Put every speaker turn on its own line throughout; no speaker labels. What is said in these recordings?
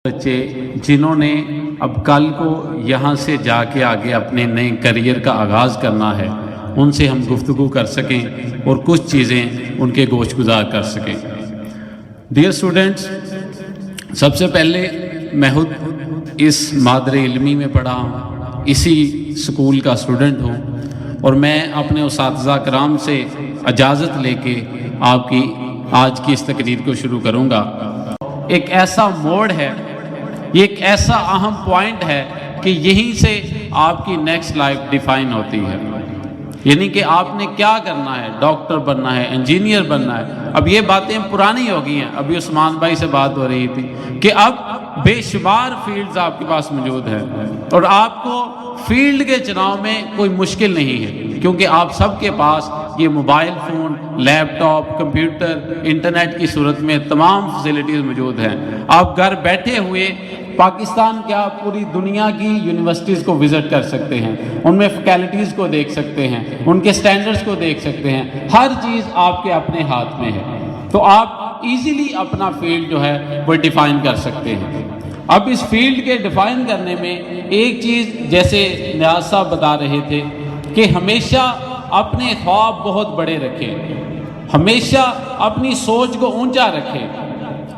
بچے جنہوں نے اب کل کو یہاں سے جا کے آگے اپنے نئے کریئر کا آغاز کرنا ہے، ان سے ہم گفتگو کر سکیں اور کچھ چیزیں ان کے گوش گزار کر سکیں۔ ڈیئر اسٹوڈنٹس، سب سے پہلے میں خود اس مادر علمی میں پڑھا ہوں، اسی سکول کا اسٹوڈنٹ ہوں، اور میں اپنے اساتذہ کرام سے اجازت لے کے آپ کی آج کی اس تقریر کو شروع کروں گا۔ ایک ایسا موڑ ہے، یہ ایک ایسا اہم پوائنٹ ہے کہ یہیں سے آپ کی نیکسٹ لائف ڈیفائن ہوتی ہے، یعنی کہ آپ نے کیا کرنا ہے، ڈاکٹر بننا ہے، انجینئر بننا ہے۔ اب یہ باتیں پرانی ہو گئی ہیں، ابھی عثمان بھائی سے بات ہو رہی تھی کہ اب بے شمار فیلڈز آپ کے پاس موجود ہیں اور آپ کو فیلڈ کے چناؤ میں کوئی مشکل نہیں ہے، کیونکہ آپ سب کے پاس یہ موبائل فون، لیپ ٹاپ، کمپیوٹر، انٹرنیٹ کی صورت میں تمام فیسلٹیز موجود ہیں۔ آپ گھر بیٹھے ہوئے پاکستان کیا پوری دنیا کی یونیورسٹیز کو وزٹ کر سکتے ہیں، ان میں فیکلٹیز کو دیکھ سکتے ہیں، ان کے سٹینڈرڈز کو دیکھ سکتے ہیں، ہر چیز آپ کے اپنے ہاتھ میں ہے، تو آپ ایزیلی اپنا فیلڈ جو ہے وہ ڈیفائن کر سکتے ہیں۔ اب اس فیلڈ کے ڈیفائن کرنے میں ایک چیز، جیسے نیاز صاحب بتا رہے تھے کہ ہمیشہ اپنے خواب بہت بڑے رکھیں، ہمیشہ اپنی سوچ کو اونچا رکھیں،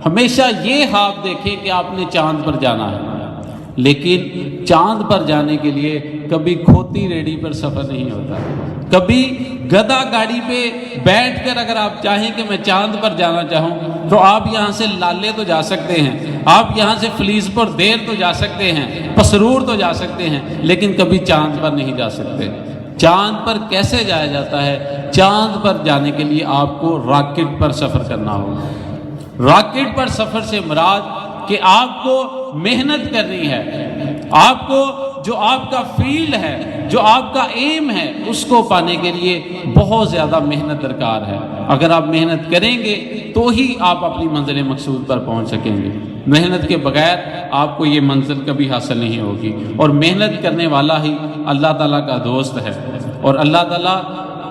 ہمیشہ یہ خواب دیکھیں کہ آپ نے چاند پر جانا ہے، لیکن چاند پر جانے کے لیے کبھی کھوتی ریڑھی پر سفر نہیں ہوتا، کبھی گدھا گاڑی پہ بیٹھ کر اگر آپ چاہیں کہ میں چاند پر جانا چاہوں تو آپ یہاں سے لالے تو جا سکتے ہیں، آپ یہاں سے فلیس پر دیر تو جا سکتے ہیں، پسرور تو جا سکتے ہیں، لیکن کبھی چاند پر نہیں جا سکتے۔ چاند پر کیسے جایا جاتا ہے؟ چاند پر جانے کے لیے آپ کو راکٹ پر سفر کرنا ہوگا۔ راکٹ پر سفر سے مراد کہ آپ کو محنت کرنی ہے، آپ کو جو آپ کا فیلڈ ہے، جو آپ کا ایم ہے، اس کو پانے کے لیے بہت زیادہ محنت درکار ہے۔ اگر آپ محنت کریں گے تو ہی آپ اپنی منزل مقصود پر پہنچ سکیں گے، محنت کے بغیر آپ کو یہ منزل کبھی حاصل نہیں ہوگی، اور محنت کرنے والا ہی اللہ تعالیٰ کا دوست ہے، اور اللہ تعالیٰ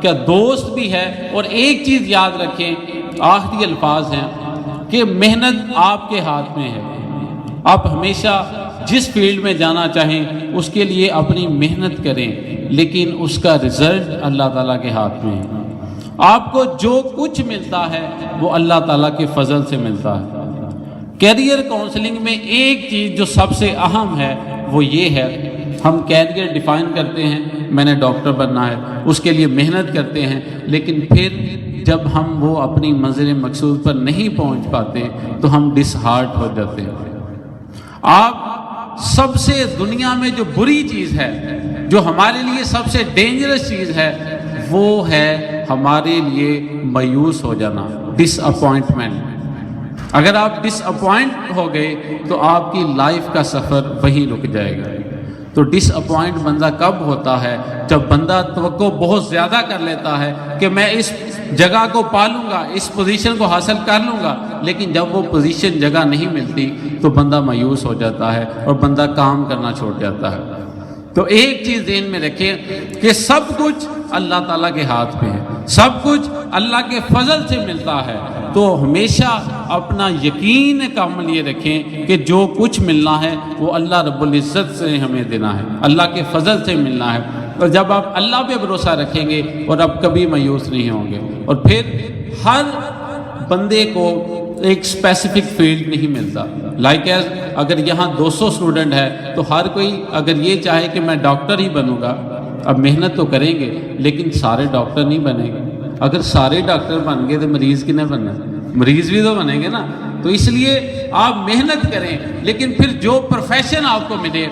کا دوست بھی ہے۔ اور ایک چیز یاد رکھیں، آخری الفاظ ہیں کہ محنت آپ کے ہاتھ میں ہے، آپ ہمیشہ جس فیلڈ میں جانا چاہیں اس کے لیے اپنی محنت کریں، لیکن اس کا رزلٹ اللہ تعالیٰ کے ہاتھ میں ہے۔ آپ کو جو کچھ ملتا ہے وہ اللہ تعالیٰ کے فضل سے ملتا ہے۔ کیریئر کاؤنسلنگ میں ایک چیز جو سب سے اہم ہے وہ یہ ہے، ہم کیریئر ڈیفائن کرتے ہیں، میں نے ڈاکٹر بننا ہے، اس کے لیے محنت کرتے ہیں، لیکن پھر جب ہم وہ اپنی منزل مقصود پر نہیں پہنچ پاتے تو ہم ڈس ہارٹ ہو جاتے ہیں۔ آپ سب سے دنیا میں جو بری چیز ہے، جو ہمارے لیے سب سے ڈینجرس چیز ہے، وہ ہے ہمارے لیے مایوس ہو جانا، ڈس اپوائنٹمنٹ۔ اگر آپ ڈس اپوائنٹ ہو گئے تو آپ کی لائف کا سفر وہی رک جائے گا۔ تو ڈس اپوائنٹ بندہ کب ہوتا ہے؟ جب بندہ توقع بہت زیادہ کر لیتا ہے کہ میں اس جگہ کو پالوں گا، اس پوزیشن کو حاصل کر لوں گا، لیکن جب وہ پوزیشن جگہ نہیں ملتی تو بندہ مایوس ہو جاتا ہے اور بندہ کام کرنا چھوڑ جاتا ہے۔ تو ایک چیز ذہن میں رکھیں کہ سب کچھ اللہ تعالیٰ کے ہاتھ میں ہے، سب کچھ اللہ کے فضل سے ملتا ہے، تو ہمیشہ اپنا یقین کامل یہ رکھیں کہ جو کچھ ملنا ہے وہ اللہ رب العزت سے ہمیں دینا ہے، اللہ کے فضل سے ملنا ہے۔ اور جب آپ اللہ پہ بھروسہ رکھیں گے اور اب کبھی مایوس نہیں ہوں گے، اور پھر ہر بندے کو ایک اسپیسیفک فیلڈ نہیں ملتا، لائک ایز اگر یہاں 200 اسٹوڈنٹ ہے تو ہر کوئی اگر یہ چاہے کہ میں ڈاکٹر ہی بنوں گا، اب محنت تو کریں گے لیکن سارے ڈاکٹر نہیں بنیں گے۔ اگر سارے ڈاکٹر بن گئے تو مریض کنے بننا؟ مریض بھی تو بنیں گے نا۔ تو اس لیے آپ محنت کریں، لیکن پھر جو پروفیشن آپ کو ملے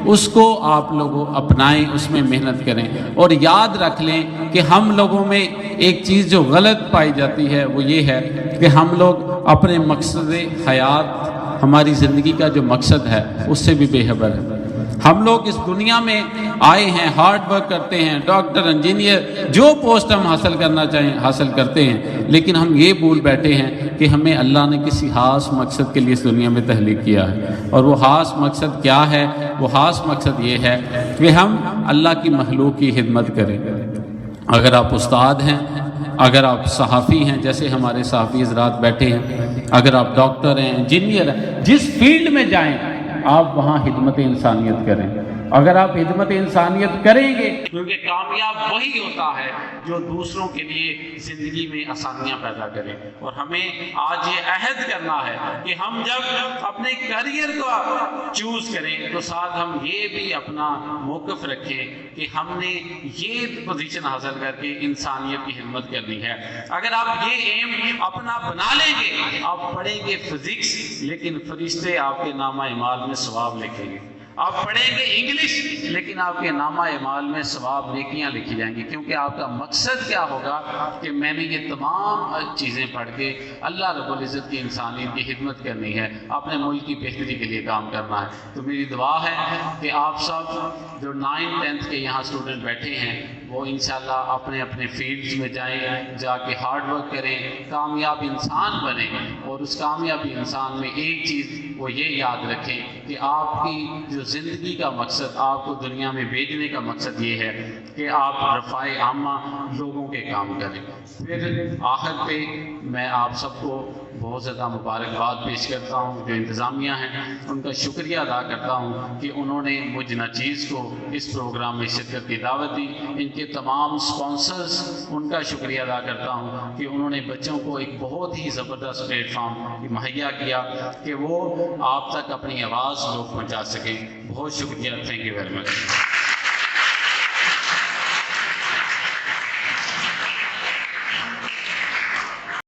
اس کو آپ لوگوں اپنائیں، اس میں محنت کریں، اور یاد رکھ لیں کہ ہم لوگوں میں ایک چیز جو غلط پائی جاتی ہے وہ یہ ہے کہ ہم لوگ اپنے مقصد حیات، ہماری زندگی کا جو مقصد ہے اس سے بھی بے خبر ہے۔ ہم لوگ اس دنیا میں آئے ہیں، ہارڈ ورک کرتے ہیں، ڈاکٹر، انجینئر، جو پوسٹ ہم حاصل کرنا چاہیں حاصل کرتے ہیں، لیکن ہم یہ بھول بیٹھے ہیں کہ ہمیں اللہ نے کسی خاص مقصد کے لیے اس دنیا میں تخلیق کیا ہے، اور وہ خاص مقصد کیا ہے؟ وہ خاص مقصد یہ ہے کہ ہم اللہ کی مخلوق کی خدمت کریں۔ اگر آپ استاد ہیں اگر آپ صحافی ہیں، جیسے ہمارے صحافی حضرات بیٹھے ہیں، اگر آپ ڈاکٹر ہیں، انجینئر ہیں، جس فیلڈ میں جائیں آپ وہاں خدمت انسانیت کریں۔ اگر آپ خدمت انسانیت کریں گے، کیونکہ کامیاب وہی ہوتا ہے جو دوسروں کے لیے زندگی میں آسانیاں پیدا کرے۔ اور ہمیں آج یہ عہد کرنا ہے کہ ہم جب اپنے کیریئر کو چوز کریں تو ساتھ ہم یہ بھی اپنا موقف رکھیں کہ ہم نے یہ پوزیشن حاصل کر کے انسانیت کی خدمت کرنی ہے۔ اگر آپ یہ ایم اپنا بنا لیں گے، آپ پڑھیں گے فزکس لیکن فرشتے آپ کے نامہ اعمال میں ثواب لکھیں گے، آپ پڑھیں گے انگلش لیکن آپ کے نامہ اعمال میں ثواب نیکیاں لکھی جائیں گی، کیونکہ آپ کا مقصد کیا ہوگا کہ میں نے یہ تمام چیزیں پڑھ کے اللہ رب العزت کی انسانیت کی خدمت کرنی ہے، اپنے ملک کی بہتری کے لیے کام کرنا ہے۔ تو میری دعا ہے کہ آپ سب جو 9th 10th کے یہاں اسٹوڈنٹ بیٹھے ہیں وہ انشاءاللہ اپنے اپنے فیلڈز میں جائیں، جا کے ہارڈ ورک کریں، کامیاب انسان بنیں، اور اس کامیابی انسان میں ایک چیز وہ یہ یاد رکھیں کہ آپ کی جو زندگی کا مقصد، آپ کو دنیا میں بھیجنے کا مقصد یہ ہے کہ آپ رفع عامہ لوگوں کے کام کریں۔ پھر آخر پہ میں آپ سب کو بہت زیادہ مبارکباد پیش کرتا ہوں، جو انتظامیہ ہیں ان کا شکریہ ادا کرتا ہوں کہ انہوں نے مجھ ناچیز کو اس پروگرام میں شرکت کی دعوت دی۔ ان کے تمام سپانسرز ان کا شکریہ ادا کرتا ہوں کہ انہوں نے بچوں کو ایک بہت ہی زبردست پلیٹ فارم مہیا کیا کہ وہ آپ تک اپنی آواز لوگ پہنچا سکیں۔ بہت شکریہ، تھینک یو ویری مچ۔